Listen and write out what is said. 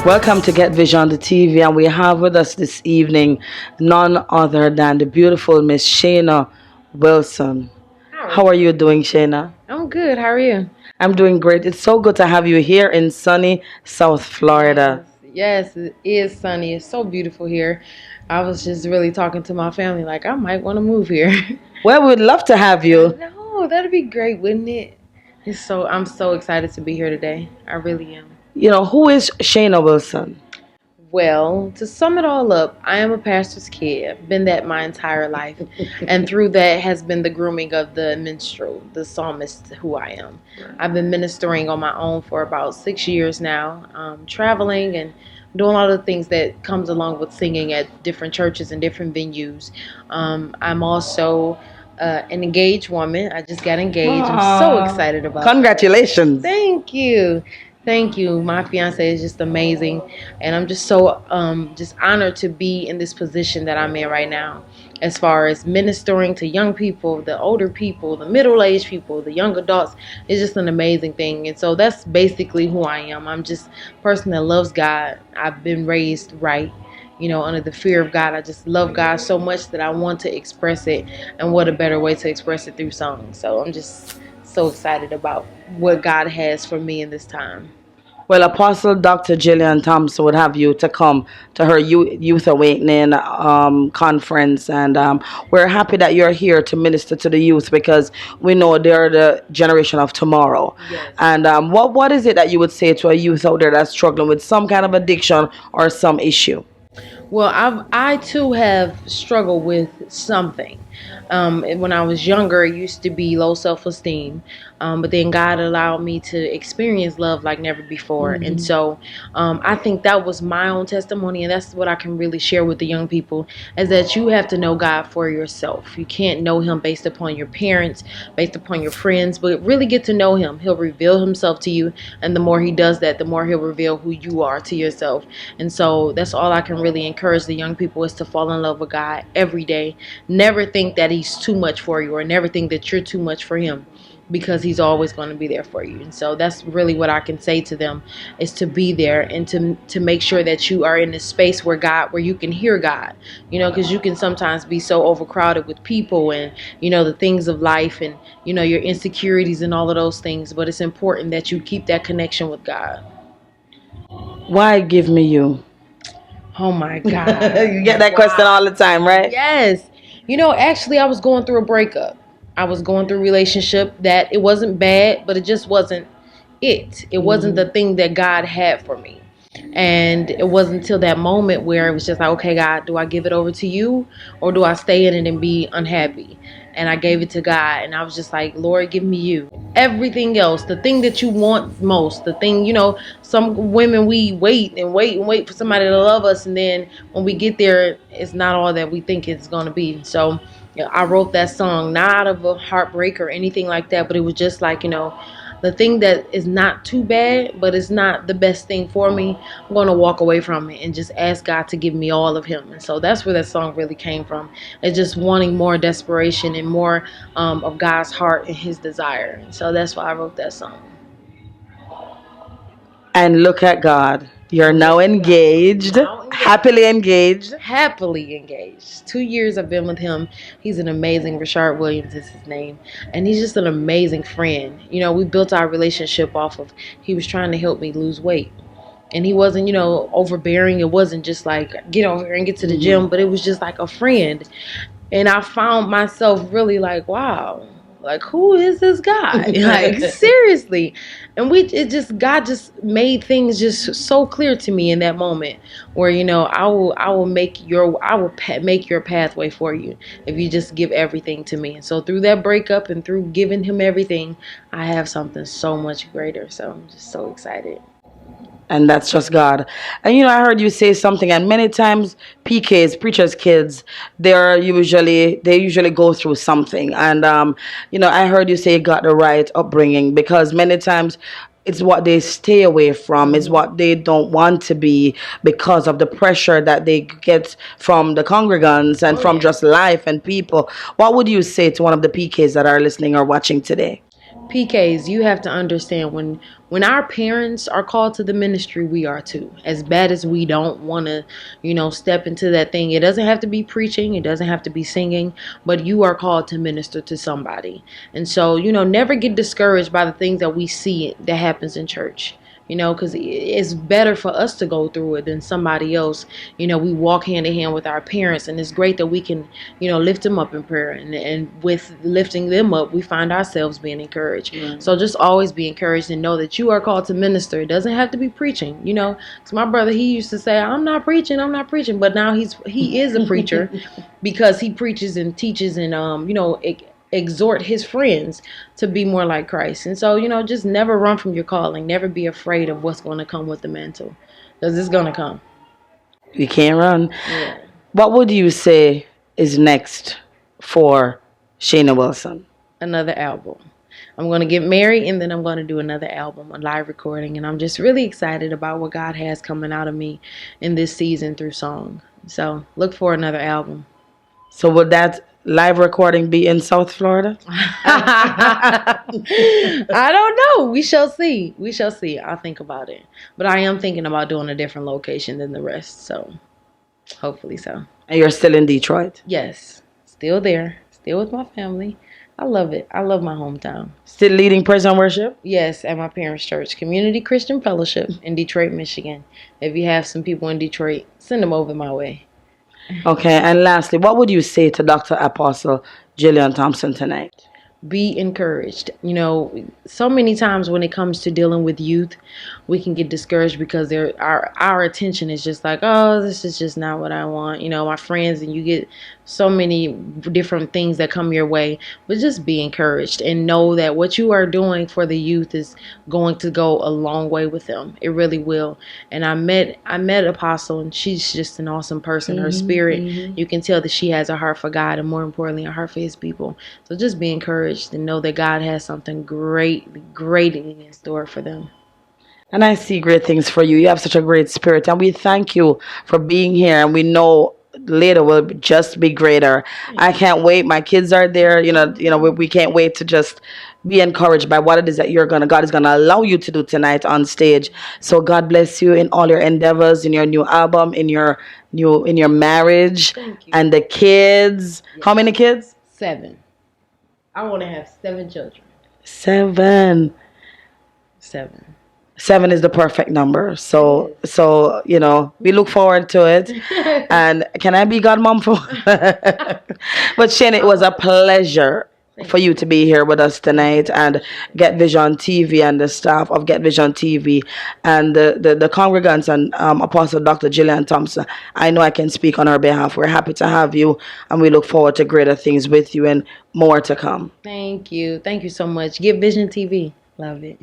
Welcome to Get Vision the TV, and we have with us this evening none other than the beautiful Miss Shana Wilson. How are you doing, Shana? I'm good. How are you? I'm doing great. It's so good to have you here in sunny South Florida. Yes, it is sunny. It's so beautiful here. I was just really talking to my family, like I might want to move here. Well, we'd love to have you. No, that'd be great, wouldn't it? I'm so excited to be here today. I really am. Who is Shana Wilson? Well, to sum it all up, I am a pastor's kid. I've been that my entire life. And through that has been the grooming of the minstrel, the psalmist who I am. I've been ministering on my own for about 6 years now, traveling and doing all the things that comes along with singing at different churches and different venues. I'm also an engaged woman. I just got engaged. I'm so excited about Congratulations. Thank you. Thank you. My fiance is just amazing, and I'm just so just honored to be in this position that I'm in right now, as far as ministering to young people, the older people, the middle-aged people, the young adults. It's just an amazing thing, and so that's basically who I am. I'm just a person that loves God. I've been raised right, under the fear of God. I just love God so much that I want to express it, and what a better way to express it through song. So I'm just so excited about what God has for me in this time. Well, Apostle Dr. Jillian Thompson would have you to come to her Youth Awakening conference, and we're happy that you're here to minister to the youth because we know they're the generation of tomorrow. Yes. And what is it that you would say to a youth out there that's struggling with some kind of addiction or some issue? Well, I too have struggled with something. When I was younger, it used to be low self-esteem, but then God allowed me to experience love like never before. And so I think that was my own testimony, and that's what I can really share with the young people, is that you have to know God for yourself. You can't know Him based upon your parents, based upon your friends, but really get to know Him. He'll reveal Himself to you, and the more He does that, the more He'll reveal who you are to yourself. And so that's all I can really encourage the young people, is to fall in love with God every day. Never think that He's too much for you, or never think that you're too much for Him, because He's always going to be there for you. And so that's really what I can say to them, is to be there and to make sure that you are in a space where you can hear God, because you can sometimes be so overcrowded with people and the things of life and your insecurities and all of those things. But it's important that you keep that connection with God. Why give me you? Oh my God. You get that question all the time, right? Yes. Actually, I was going through a breakup. I was going through a relationship that it wasn't bad, but it just wasn't it. It wasn't the thing that God had for me. And it wasn't until that moment where it was just like, okay, God, do I give it over to you, or do I stay in it and be unhappy? And I gave it to God, and I was just like, Lord, give me you. Everything else, the thing that you want most, the thing, some women, we wait and wait and wait for somebody to love us, and then when we get there, it's not all that we think it's going to be. So I wrote that song not out of a heartbreak or anything like that, but it was just like, the thing that is not too bad, but it's not the best thing for me, I'm going to walk away from it and just ask God to give me all of Him. And so that's where that song really came from. It's just wanting more desperation and more of God's heart and His desire. And so that's why I wrote that song. And look at God. You're now engaged, happily engaged. Happily engaged. 2 years I've been with him. He's an amazing, Richards-Phillips is his name. And he's just an amazing friend. We built our relationship off of, he was trying to help me lose weight. And he wasn't, overbearing. It wasn't just like, get over here and get to the gym, but it was just like a friend. And I found myself really like, wow, like, who is this guy? Like, seriously. And God just made things just so clear to me in that moment, where I will make your pathway for you if you just give everything to me. And so through that breakup and through giving him everything, I have something so much greater. So I'm just so excited. And that's just God. And I heard you say something, and many times PKs, preachers' kids, they usually go through something. And I heard you say you got the right upbringing, because many times it's what they stay away from, it's what they don't want to be, because of the pressure that they get from the congregants and from just life and people. What would you say to one of the PKs that are listening or watching today? PKs, you have to understand when our parents are called to the ministry, we are too. As bad as we don't want to, step into that thing, it doesn't have to be preaching, it doesn't have to be singing, but you are called to minister to somebody. And so, never get discouraged by the things that we see that happens in church. Because it's better for us to go through it than somebody else. We walk hand in hand with our parents, and it's great that we can, lift them up in prayer. And with lifting them up, we find ourselves being encouraged. Mm-hmm. So just always be encouraged and know that you are called to minister. It doesn't have to be preaching. Because my brother, he used to say, I'm not preaching. But now he is a preacher because he preaches and teaches and, exhort his friends to be more like Christ. And so, just never run from your calling. Never be afraid of what's going to come with the mantle, because it's going to come. You can't run. Yeah. What would you say is next for Shana Wilson? Another album. I'm going to get married, and then I'm going to do another album, a live recording. And I'm just really excited about what God has coming out of me in this season through song. So look for another album. So would that live recording be in South Florida? I don't know. We shall see. I'll think about it. But I am thinking about doing a different location than the rest. So hopefully so. And you're still in Detroit? Yes. Still there. Still with my family. I love it. I love my hometown. Still leading praise and worship? Yes, at my parents' church, Community Christian Fellowship in Detroit, Michigan. If you have some people in Detroit, send them over my way. Okay, and lastly, what would you say to Dr. Apostle Jillian Thompson tonight? Be encouraged. So many times when it comes to dealing with youth, we can get discouraged because our attention is just like, oh, this is just not what I want. My friends, and you get so many different things that come your way. But just be encouraged and know that what you are doing for the youth is going to go a long way with them. It really will. And I met Apostle, and she's just an awesome person. Her spirit, you can tell that she has a heart for God, and more importantly, a heart for His people. So just be encouraged and know that God has something great in store for them. And I see great things for you. You have such a great spirit, and we thank you for being here, and we know later will just be greater. I can't wait. My kids are there. We can't wait to just be encouraged by what it is that God is gonna allow you to do tonight on stage. So God bless you in all your endeavors, in your new album, in your marriage, and the kids. Yes. How many kids? 7. I want to have 7 children. 7. 7 is the perfect number. So we look forward to it. And can I be godmom for? But Shane, it was a pleasure for you to be here with us tonight, and Get Vision TV and the staff of Get Vision TV and the congregants and Apostle Dr. Jillian Thompson. I know I can speak on her behalf. We're happy to have you, and we look forward to greater things with you and more to come. Thank you so much. Get Vision TV. Love it.